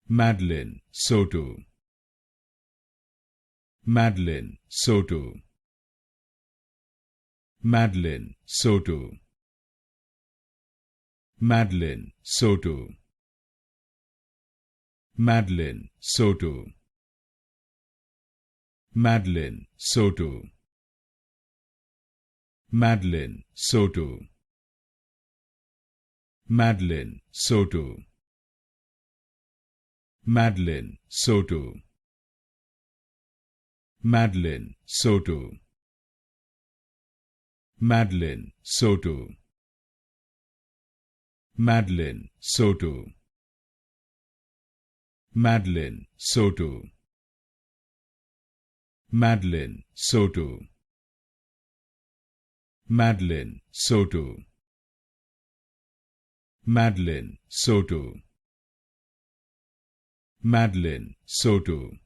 Madeline Soto. Madeline Soto. Madeline Soto. Madeline Soto. Madeline Soto. Madeline Soto. Madeline Soto. Madeline Soto. Madeline Soto. Madeline Soto. Madeline Soto. Madeline Soto. Madeline Soto. Madeline Soto. Madeline Soto. Madeline Soto. Madeline Soto.